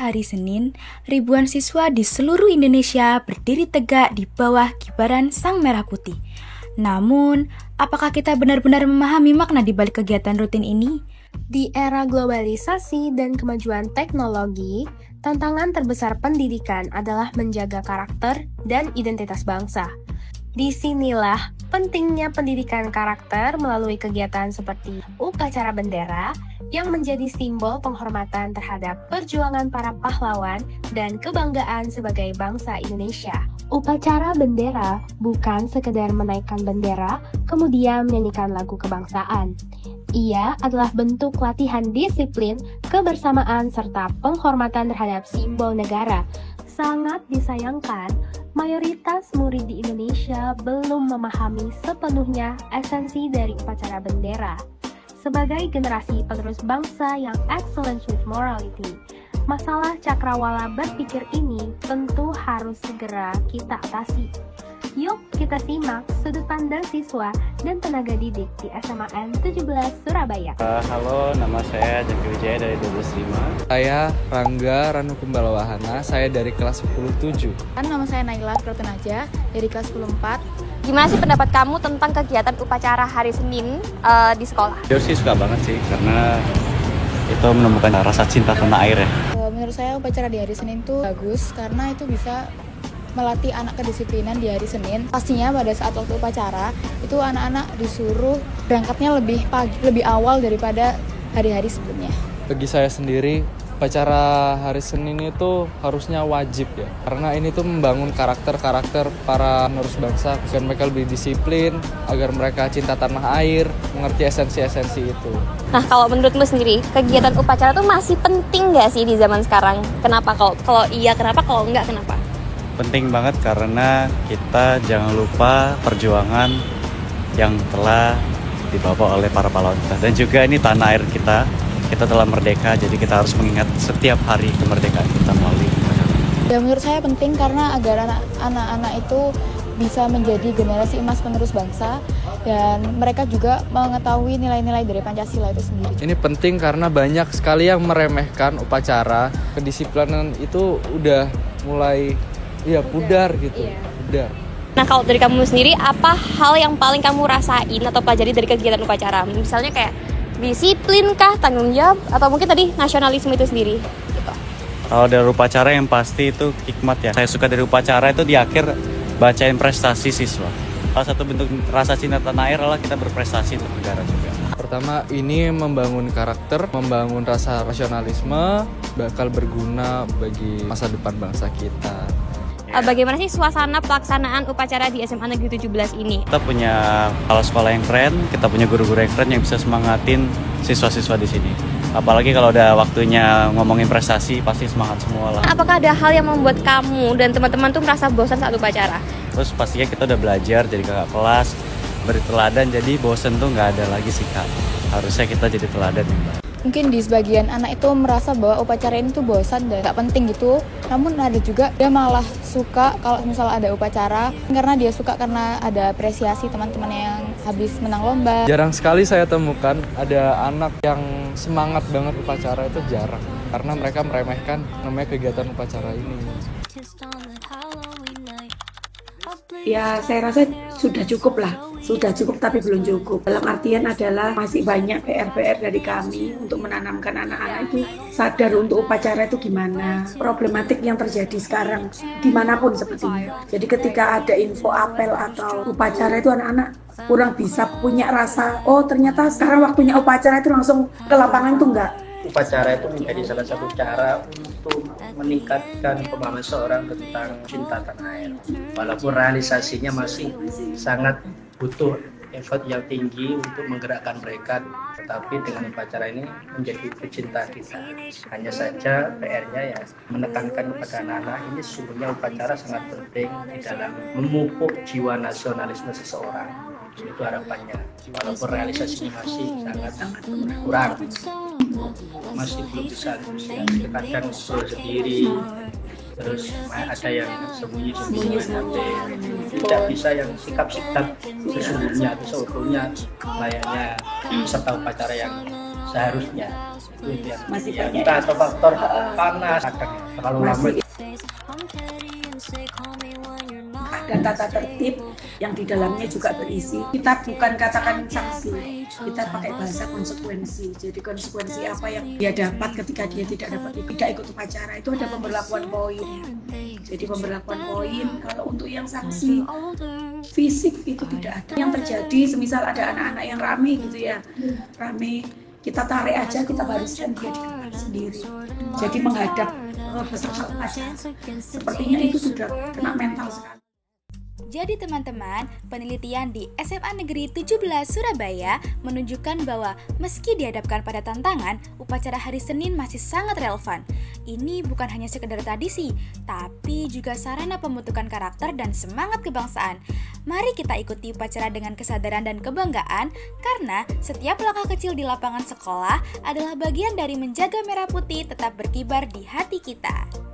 hari Senin, ribuan siswa di seluruh Indonesia berdiri tegak di bawah kibaran Sang Merah Putih. Namun, apakah kita benar-benar memahami makna di balik kegiatan rutin ini? Di era globalisasi dan kemajuan teknologi, tantangan terbesar pendidikan adalah menjaga karakter dan identitas bangsa. Disinilah pentingnya pendidikan karakter melalui kegiatan seperti upacara bendera yang menjadi simbol penghormatan terhadap perjuangan para pahlawan dan kebanggaan sebagai bangsa Indonesia. Upacara bendera bukan sekedar menaikkan bendera, kemudian menyanyikan lagu kebangsaan. Ia adalah bentuk latihan disiplin, kebersamaan, serta penghormatan terhadap simbol negara. Sangat disayangkan, mayoritas murid di Indonesia belum memahami sepenuhnya esensi dari upacara bendera. Sebagai generasi penerus bangsa yang excellent with morality, masalah cakrawala berpikir ini tentu harus segera kita atasi. Yuk kita simak sudut pandang siswa dan tenaga didik di SMAN 17 Surabaya. Halo, nama saya Jaki Wijaya dari 125. Saya Rangga Ranu Kumbala Wahana, saya dari kelas 10-7. Nama saya Naila Protenaja dari kelas 10-4. Gimana sih pendapat kamu tentang kegiatan upacara hari Senin di sekolah? Jujur sih suka banget sih, karena itu menemukan rasa cinta tanah air ya. Menurut saya upacara di hari Senin itu bagus karena itu bisa melatih anak kedisiplinan di hari Senin. Pastinya pada saat waktu upacara itu anak-anak disuruh berangkatnya lebih awal daripada hari-hari sebelumnya. Bagi saya sendiri, upacara hari Senin itu harusnya wajib ya. Karena ini tuh membangun karakter-karakter para penerus bangsa agar mereka lebih disiplin, agar mereka cinta tanah air, mengerti esensi-esensi itu. Nah, kalau menurutmu sendiri, kegiatan upacara tuh masih penting nggak sih di zaman sekarang? Kenapa? Kalau iya, kenapa? Kalau enggak, kenapa? Penting banget karena kita jangan lupa perjuangan yang telah dibawa oleh para pahlawan kita. Dan juga ini tanah air kita telah merdeka, jadi kita harus mengingat setiap hari kemerdekaan kita melalui upacara. Ya, menurut saya penting karena agar anak-anak itu bisa menjadi generasi emas penerus bangsa dan mereka juga mengetahui nilai-nilai dari Pancasila itu sendiri. Ini penting karena banyak sekali yang meremehkan upacara. Kedisiplinan itu udah mulai pudar gitu. Pudar. Nah, kalau dari kamu sendiri, apa hal yang paling kamu rasain atau pelajari dari kegiatan upacara? Misalnya kayak disiplin kah, tanggung jawab, atau mungkin tadi nasionalisme itu sendiri? Gitu. Kalau dari upacara yang pasti itu hikmat ya. Saya suka dari upacara itu di akhir bacain prestasi siswa. Salah satu bentuk rasa cinta tanah air adalah kita berprestasi untuk negara juga. Pertama, ini membangun karakter, membangun rasa rasionalisme, bakal berguna bagi masa depan bangsa kita. Bagaimana sih suasana pelaksanaan upacara di SMA Negeri 17 ini? Kita punya kepala sekolah yang keren, kita punya guru-guru yang keren yang bisa semangatin siswa-siswa di sini. Apalagi kalau udah waktunya ngomongin prestasi, pasti semangat semua lah. Apakah ada hal yang membuat kamu dan teman-teman tuh merasa bosan saat upacara? Terus pastinya kita udah belajar jadi kakak kelas, beri teladan, jadi bosan tuh nggak ada lagi sih Kak. Harusnya kita jadi teladan yang baik. Mungkin di sebagian anak itu merasa bahwa upacara ini tuh bosan dan gak penting gitu. Namun ada juga dia malah suka kalau misalnya ada upacara karena dia suka karena ada apresiasi teman-teman yang habis menang lomba. Jarang sekali saya temukan ada anak yang semangat banget upacara, itu jarang. Karena mereka meremehkan namanya kegiatan upacara ini. Ya, saya rasa sudah cukup lah. Sudah cukup tapi belum cukup. Dalam artian adalah masih banyak PR-PR dari kami untuk menanamkan anak-anak itu sadar untuk upacara itu gimana. Problematik yang terjadi sekarang dimanapun sepertinya. Jadi ketika ada info apel atau upacara itu anak-anak kurang bisa punya rasa, oh ternyata sekarang waktunya upacara itu langsung ke lapangan itu enggak. Upacara itu menjadi salah satu cara untuk meningkatkan pemahaman seorang tentang cinta tanah air. Walaupun realisasinya masih sangat butuh effort yang tinggi untuk menggerakkan mereka, tetapi dengan upacara ini menjadi pecinta kita. Hanya saja PR-nya ya menekankan kepada anak-anak ini sesungguhnya upacara sangat penting di dalam memupuk jiwa nasionalisme seseorang. Itu harapannya, walaupun realisasinya masih sangat kurang, masih belum bisa kadang solo sendiri, terus ada yang sembunyi-sembunyi, tidak bisa yang sikap-sikap sesungguhnya atau seutuhnya layaknya peserta upacara yang seharusnya. Itu yang Masih ya, banyak entah atau faktor panas kadang terlalu lama. masih dan tata tertib yang di dalamnya juga berisi. Kita bukan katakan sanksi, kita pakai bahasa konsekuensi. Jadi konsekuensi apa yang dia dapat ketika dia tidak ikut upacara, itu ada pemberlakuan poin. Jadi pemberlakuan poin. Kalau untuk yang sanksi fisik itu tidak ada. Yang terjadi semisal ada anak-anak yang rame gitu ya, rame, kita tarik aja, kita bariskan dia di kamar sendiri. Jadi menghadap peserta upacara. Sepertinya itu sudah kena mental sekali. Jadi teman-teman, penelitian di SMA Negeri 17 Surabaya menunjukkan bahwa meski dihadapkan pada tantangan, upacara hari Senin masih sangat relevan. Ini bukan hanya sekedar tradisi, tapi juga sarana pembentukan karakter dan semangat kebangsaan. Mari kita ikuti upacara dengan kesadaran dan kebanggaan, karena setiap langkah kecil di lapangan sekolah adalah bagian dari menjaga merah putih tetap berkibar di hati kita.